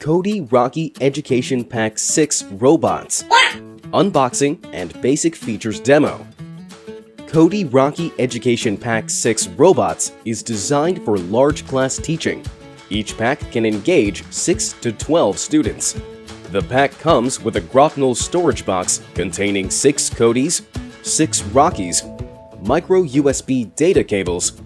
Codey Rocky Education Pack 6 Robots Unboxing and Basic Features Demo. Codey Rocky Education Pack 6 Robots is designed for large class teaching. Each pack can engage 6 to 12 students. The pack comes with a Grotnell storage box containing 6 Codeys, 6 Rockies, micro USB data cables,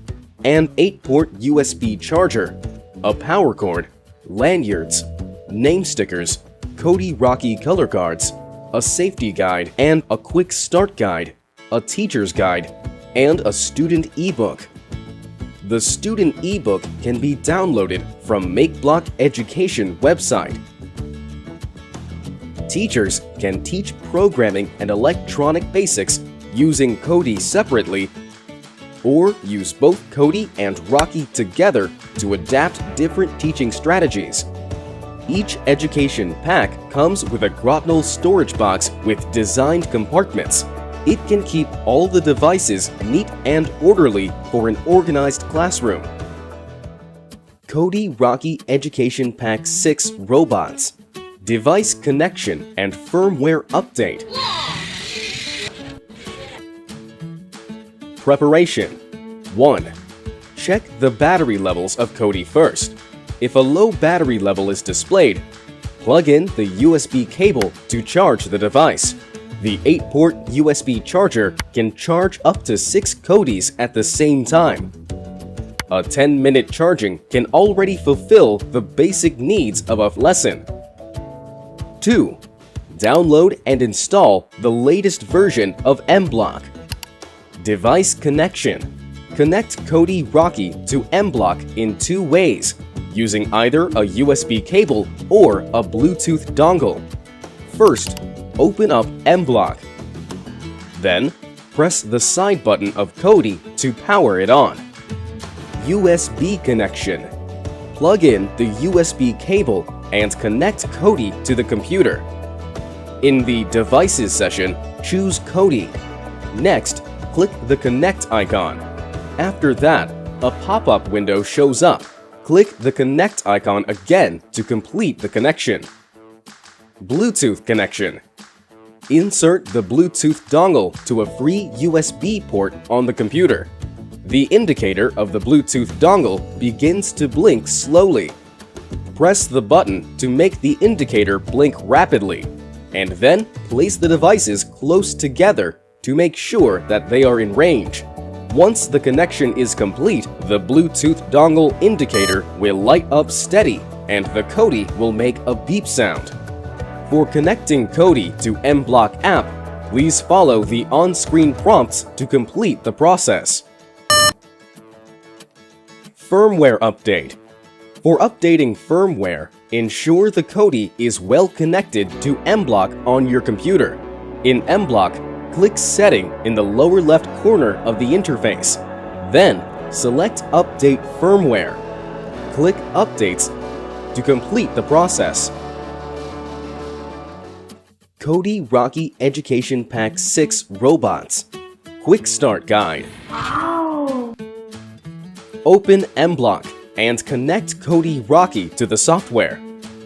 and 8-port USB charger, a power cord, lanyards, name stickers, Codey Rocky color cards, a safety guide and a quick start guide, a teacher's guide, and a student ebook. The student ebook can be downloaded from MakeBlock Education website. Teachers can teach programming and electronic basics using Codey separately, or use both Codey and Rocky together to adapt different teaching strategies. Each education pack comes with a Grotnell storage box with designed compartments. It can keep all the devices neat and orderly for an organized classroom. Codey Rocky Education Pack 6 Robots Device Connection and Firmware Update. Preparation 1. Check the battery levels of Codey first. If a low battery level is displayed, plug in the USB cable to charge the device. The 8-port USB charger can charge up to 6 Codeys at the same time. A 10-minute charging can already fulfill the basic needs of a lesson. 2. Download and install the latest version of MBlock. Device connection. Connect Codey Rocky to MBlock in 2 ways, using either a USB cable or a Bluetooth dongle. First, open up MBlock. Then, press the side button of Codey to power it on. USB connection. Plug in the USB cable and connect Codey to the computer. In the Devices section, choose Codey. Next, click the Connect icon. After that, a pop-up window shows up. Click the Connect icon again to complete the connection. Bluetooth connection. Insert the Bluetooth dongle to a free USB port on the computer. The indicator of the Bluetooth dongle begins to blink slowly. Press the button to make the indicator blink rapidly, and then place the devices close together to make sure that they are in range. Once the connection is complete, the Bluetooth dongle indicator will light up steady and the Codey will make a beep sound. For connecting Codey to MBlock app, please follow the on-screen prompts to complete the process. Firmware update. For updating firmware, ensure the Codey is well connected to MBlock on your computer. In MBlock, click Setting in the lower left corner of the interface. Then, select Update Firmware. Click Updates to complete the process. Codey Rocky Education Pack 6 Robots Quick Start Guide. Open MBlock and connect Codey Rocky to the software.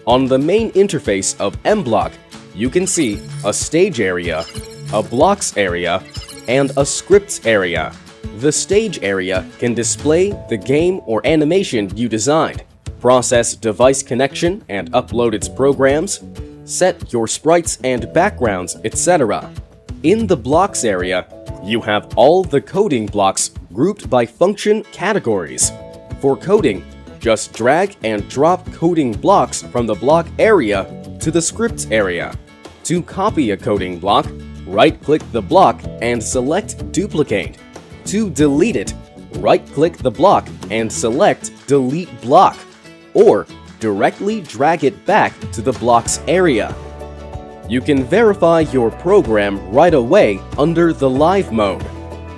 On the main interface of MBlock, you can see a stage area, a blocks area, and a scripts area. The stage area can display the game or animation you designed, process device connection and upload its programs, set your sprites and backgrounds, etc. In the blocks area, you have all the coding blocks grouped by function categories. For coding, just drag and drop coding blocks from the block area to the scripts area. To copy a coding block, right-click the block and select Duplicate. To delete it, right-click the block and select Delete Block, or directly drag it back to the blocks area. You can verify your program right away under the Live mode.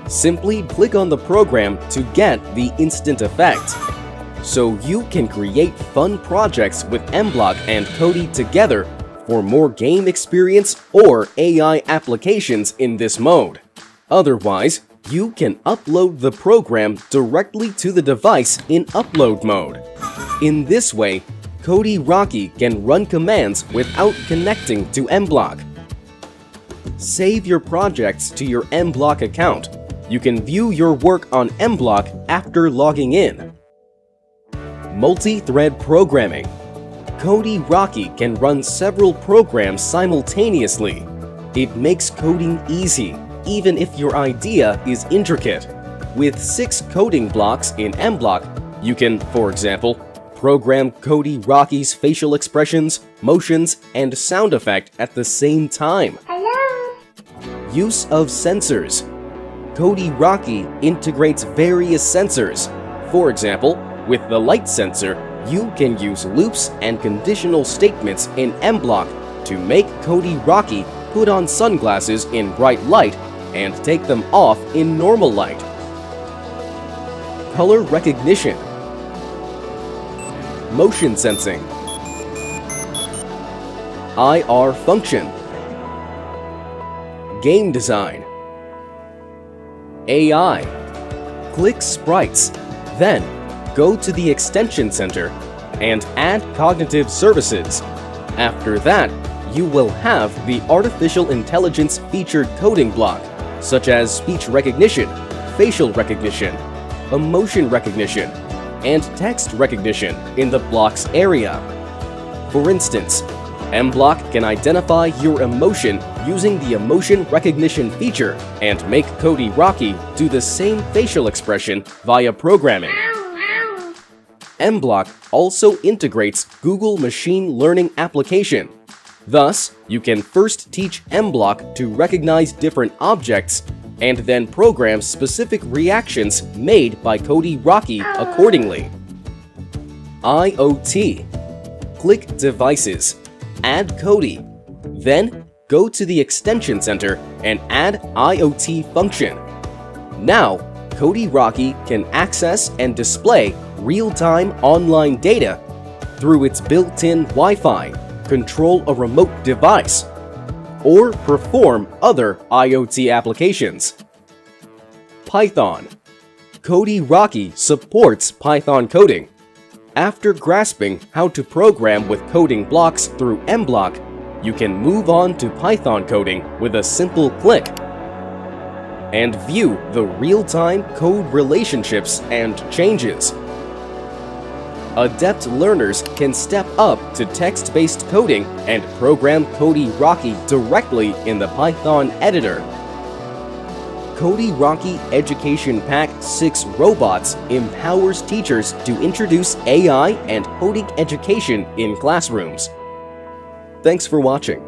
Simply click on the program to get the instant effect. So you can create fun projects with MBlock and Codey together for more game experience or AI applications in this mode. Otherwise, you can upload the program directly to the device in upload mode. In this way, Codey Rocky can run commands without connecting to mBlock. Save your projects to your mBlock account. You can view your work on mBlock after logging in. Multi-thread programming. Codey Rocky can run several programs simultaneously. It makes coding easy, even if your idea is intricate. With 6 coding blocks in mBlock, you can, for example, program Codey Rocky's facial expressions, motions, and sound effect at the same time. Hello? Use of sensors. Codey Rocky integrates various sensors. For example, with the light sensor, you can use loops and conditional statements in mBlock to make Codey Rocky put on sunglasses in bright light and take them off in normal light. Color recognition. Motion sensing. IR function. Game design. AI. Click sprites, then go to the Extension Center and add cognitive services. After that, you will have the artificial intelligence featured coding block, such as speech recognition, facial recognition, emotion recognition, and text recognition in the block's area. For instance, mBlock can identify your emotion using the emotion recognition feature and make Codey Rocky do the same facial expression via programming. mBlock also integrates Google Machine Learning application. Thus, you can first teach mBlock to recognize different objects and then program specific reactions made by Codey Rocky accordingly. IoT. Click Devices, add Codey, then go to the Extension Center and add IoT function. Now, Codey Rocky can access and display real-time online data through its built-in Wi-Fi, control a remote device, or perform other IoT applications. Python. Codey Rocky supports Python coding. After grasping how to program with coding blocks through mBlock, you can move on to Python coding with a simple click and view the real-time code relationships and changes. Adept learners can step up to text-based coding and program Codey Rocky directly in the Python editor. Codey Rocky Education Pack 6 Robots empowers teachers to introduce AI and coding education in classrooms. Thanks for watching.